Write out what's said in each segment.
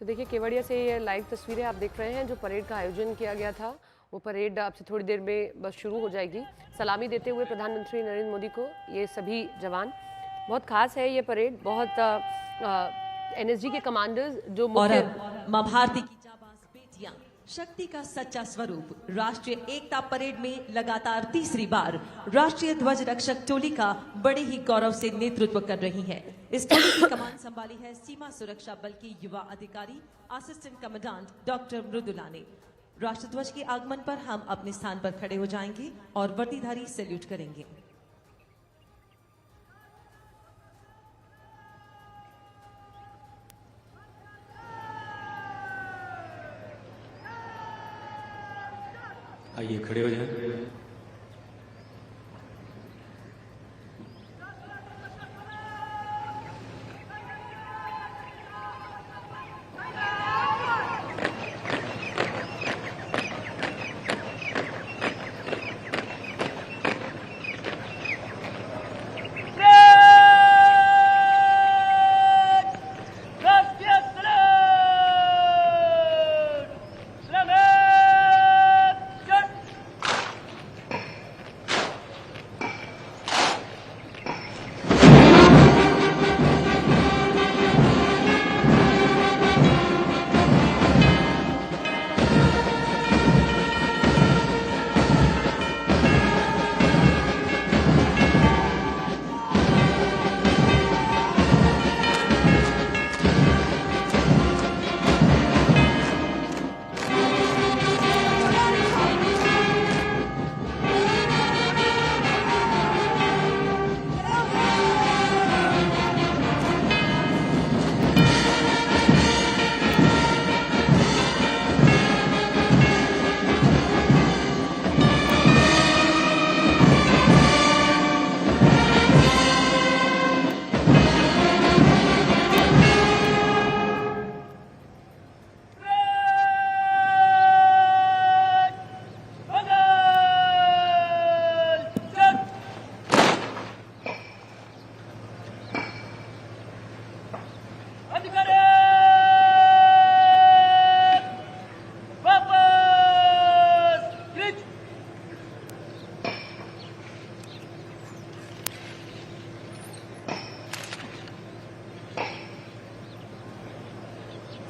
तो देखिए केवड़िया से ये लाइव तस्वीरें आप देख रहे हैं जो परेड का आयोजन किया गया था। वो परेड अब से थोड़ी देर में बस शुरू हो जाएगी। सलामी देते हुए प्रधानमंत्री नरेंद्र मोदी को ये सभी जवान, बहुत खास है ये परेड। बहुत एनएसजी के कमांडर्स जो मुख्य और मां भारती की जाबाज बेटियां, शक्ति का सच्चा स्वरूप, राष्ट्रीय एकता परेड में लगातार तीसरी बार राष्ट्रीय ध्वज रक्षक टोली का बड़े ही गौरव से नेतृत्व कर रही है। इस टोली की कमान संभाली है सीमा सुरक्षा बल की युवा अधिकारी असिस्टेंट कमांडेंट डॉक्टर मृदुला ने। राष्ट्रध्वज के आगमन पर हम अपने स्थान पर खड़े हो जाएंगे और वर्दीधारी सैल्यूट करेंगे। आइए खड़े हो जाएं।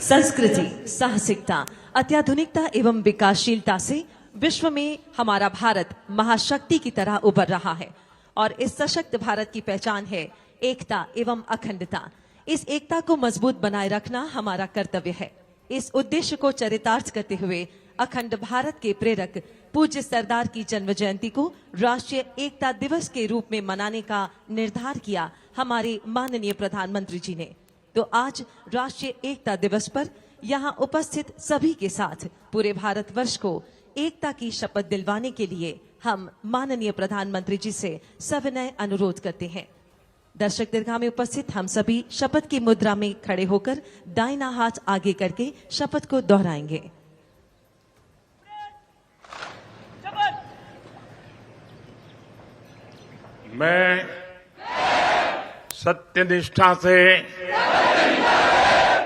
संस्कृति, साहसिकता, अत्याधुनिकता एवं विकासशीलता से विश्व में हमारा भारत महाशक्ति की तरह उभर रहा है और इस सशक्त भारत की पहचान है एकता एवं अखंडता। इस एकता को मजबूत बनाए रखना हमारा कर्तव्य है। इस उद्देश्य को चरितार्थ करते हुए अखंड भारत के प्रेरक पूज्य सरदार की जन्म जयंती को राष्ट्रीय एकता दिवस के रूप में मनाने का निर्धार किया हमारे माननीय प्रधानमंत्री जी ने। तो आज राष्ट्रीय एकता दिवस पर यहाँ उपस्थित सभी के साथ पूरे भारतवर्ष को एकता की शपथ दिलवाने के लिए हम माननीय प्रधानमंत्री जी से सविनय अनुरोध करते हैं। दर्शक दीर्घा में उपस्थित हम सभी शपथ की मुद्रा में खड़े होकर दाहिना हाथ आगे करके शपथ को दोहराएंगे। मैं सत्यनिष्ठा से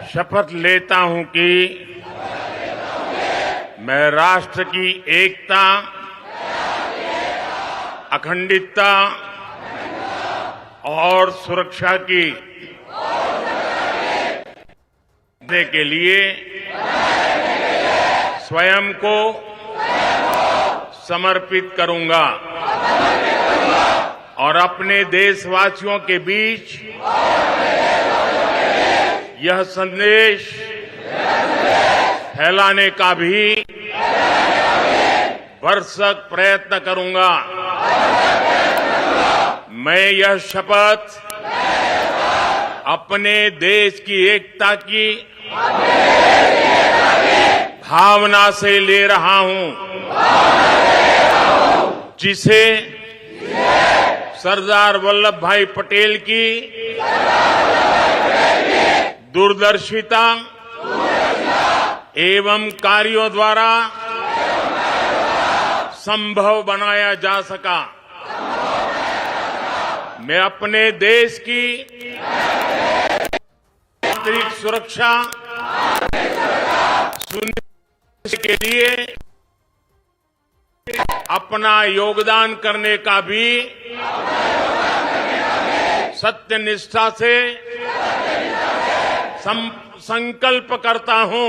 शपथ लेता हूं कि मैं राष्ट्र की एकता, अखंडता और सुरक्षा की के लिए स्वयं को समर्पित करूंगा और अपने देशवासियों के बीच यह संदेश फैलाने का भी भरसक प्रयत्न करूंगा। मैं यह शपथ अपने देश की एकता की भावना से ले रहा हूं, जिसे सरदार वल्लभ भाई पटेल की दूरदर्शिता एवं कार्यों द्वारा संभव बनाया जा सका। मैं अपने देश की आंतरिक सुरक्षा सुनिश्चित के लिए अपना योगदान करने का भी सत्य निष्ठा से संकल्प करता हूं।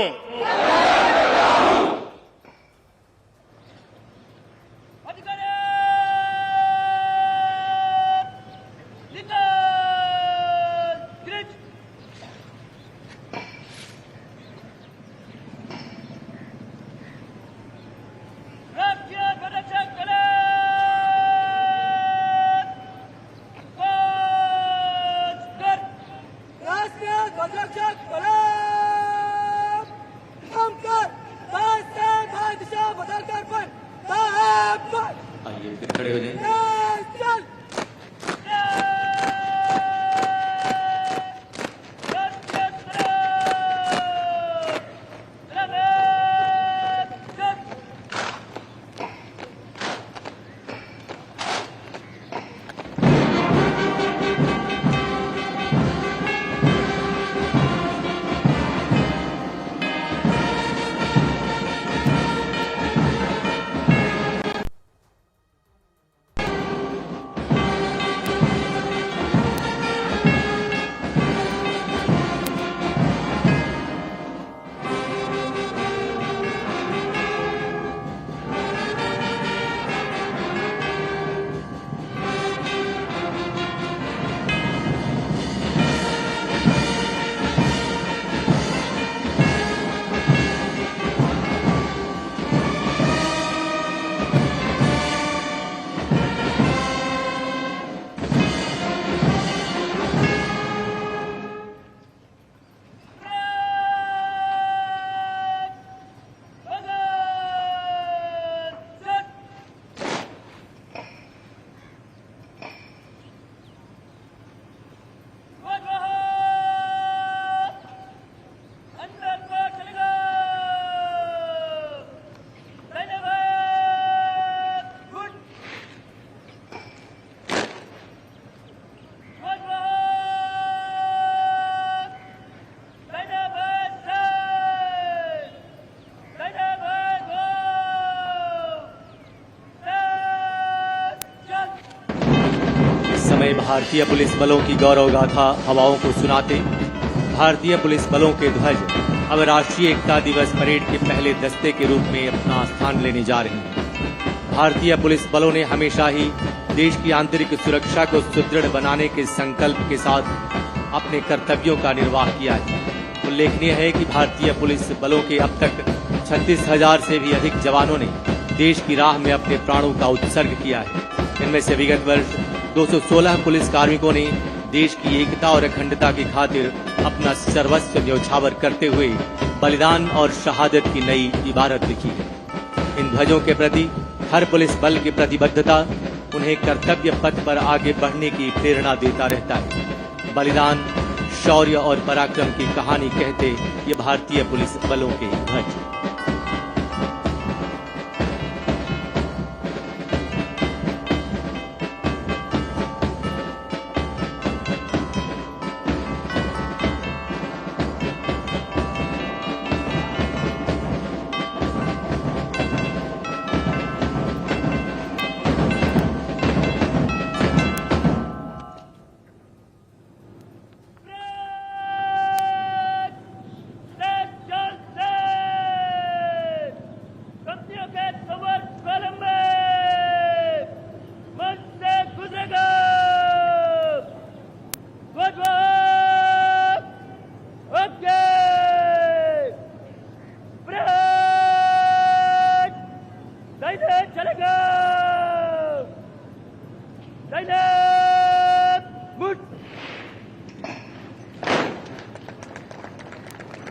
आइए फिर खड़े हो जाएं। समय भारतीय पुलिस बलों की गौरव गाथा हवाओं को सुनाते भारतीय पुलिस बलों के ध्वज अब राष्ट्रीय एकता दिवस परेड के पहले दस्ते के रूप में अपना स्थान लेने जा रहे हैं। भारतीय पुलिस बलों ने हमेशा ही देश की आंतरिक सुरक्षा को सुदृढ़ बनाने के संकल्प के साथ अपने कर्तव्यों का निर्वाह किया है। उल्लेखनीय है कि भारतीय पुलिस बलों के अब तक 36,000 से भी अधिक जवानों ने देश की राह में अपने प्राणों का उत्सर्ग किया है। इनमें से विगत वर्ष 216 पुलिस कार्मिकों ने देश की एकता और अखंडता की खातिर अपना सर्वस्व न्यौछावर करते हुए बलिदान और शहादत की नई इबारत लिखी है। इन ध्वजों के प्रति हर पुलिस बल की प्रतिबद्धता उन्हें कर्तव्य पथ पर आगे बढ़ने की प्रेरणा देता रहता है। बलिदान, शौर्य और पराक्रम की कहानी कहते ये भारतीय पुलिस बलों के ध्वज।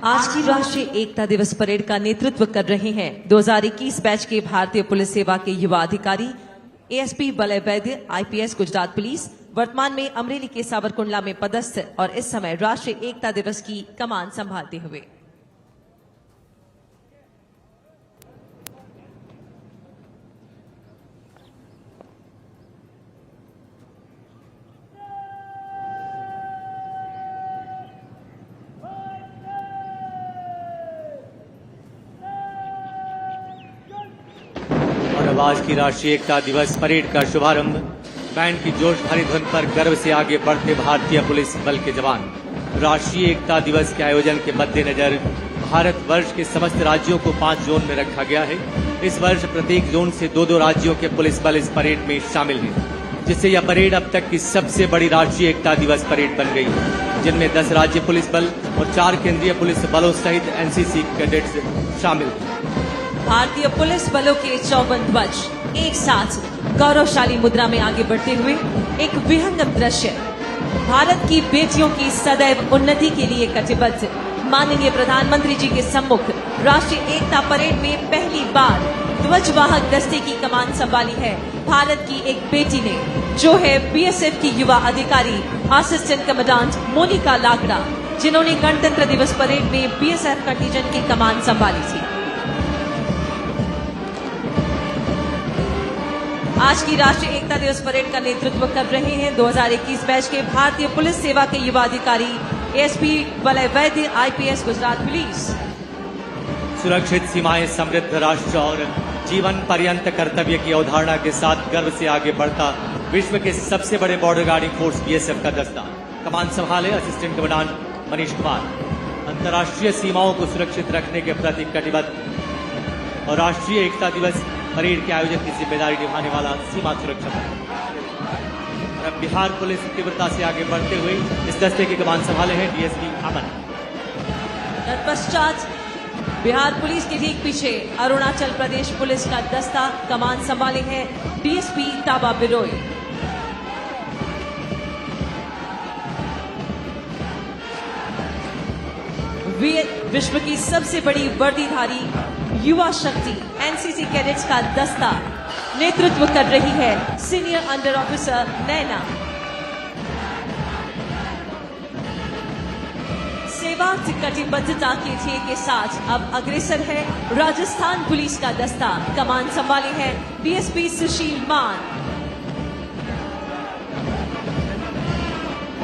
आज की राष्ट्रीय एकता दिवस परेड का नेतृत्व कर रहे हैं 2021 बैच के भारतीय पुलिस सेवा के युवा अधिकारी एएसपी वलय वैद्य, आईपीएस गुजरात पुलिस, वर्तमान में अमरेली के सावरकुंडला में पदस्थ और इस समय राष्ट्रीय एकता दिवस की कमान संभालते हुए। अब आज की राष्ट्रीय एकता दिवस परेड का शुभारंभ बैंड की जोश भरी धुन पर गर्व से आगे बढ़ते भारतीय पुलिस बल के जवान। राष्ट्रीय एकता दिवस के आयोजन के मद्देनजर भारत वर्ष के समस्त राज्यों को 5 जोन में रखा गया है। इस वर्ष प्रत्येक जोन से 2-2 राज्यों के पुलिस बल इस परेड में शामिल हैं, जिससे यह परेड अब तक की सबसे बड़ी राष्ट्रीय एकता दिवस परेड बन गई है, जिनमें 10 राज्य पुलिस बल और 4 केंद्रीय पुलिस बलों सहित एनसीसी कैडेट्स शामिल हैं। भारतीय पुलिस बलों के 54 ध्वज एक साथ गौरवशाली मुद्रा में आगे बढ़ते हुए एक विहंगम दृश्य। भारत की बेटियों की सदैव उन्नति के लिए कटिबद्ध माननीय प्रधानमंत्री जी के सम्मुख राष्ट्रीय एकता परेड में पहली बार ध्वजवाहक दस्ते की कमान संभाली है भारत की एक बेटी ने, जो है बीएसएफ की युवा अधिकारी असिस्टेंट कमांडेंट मोनिका लाकड़ा, जिन्होंने गणतंत्र दिवस परेड में बीएसएफ कंटीजेंट की कमान संभाली थी। आज की राष्ट्रीय एकता दिवस परेड का नेतृत्व कर रहे हैं 2021 बैच के भारतीय पुलिस सेवा के युवा अधिकारी एसपी वलय वैद्य आईपीएस गुजरात पुलिस। सुरक्षित सीमाएं समृद्ध राष्ट्र और जीवन पर्यंत कर्तव्य की अवधारणा के साथ गर्व से आगे बढ़ता विश्व के सबसे बड़े बॉर्डर गार्डिंग फोर्स बीएसएफ का दस्ता। कमान संभाले असिस्टेंट कमांडेंट मनीष कुमार। अंतर्राष्ट्रीय सीमाओं को सुरक्षित रखने के प्रति कटिबद्ध और राष्ट्रीय एकता दिवस परेड के आयोजन की जिम्मेदारी निभाने वाला सीमा सुरक्षा बल। अब बिहार पुलिस तीव्रता से आगे बढ़ते हुए इस दस्ते की कमान संभाले हैं डीएसपी अमन। तत्पश्चात बिहार पुलिस के ठीक पीछे अरुणाचल प्रदेश पुलिस का दस्ता कमान संभाले है डीएसपी ताबा बिरोई। विश्व की सबसे बड़ी वर्दीधारी युवा शक्ति एनसीसी कैडेट्स का दस्ता नेतृत्व कर रही है सीनियर अंडर ऑफिसर नैना। सेवा की कटिबद्धता के ध्येय के साथ अब अग्रसर है राजस्थान पुलिस का दस्ता। कमान संभाली है डीएसपी सुशील मान।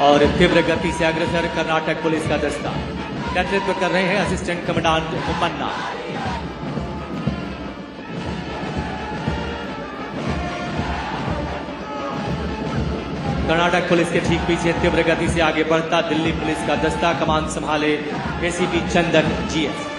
और तीव्र गति से अग्रसर कर्नाटक पुलिस का दस्ता नेतृत्व कर रहे हैं असिस्टेंट कमांडेंट मुमन्ना। कर्नाटक पुलिस के ठीक पीछे तीव्र गति से आगे बढ़ता दिल्ली पुलिस का दस्ता। कमान संभाले एसीपी चंदन जीएस।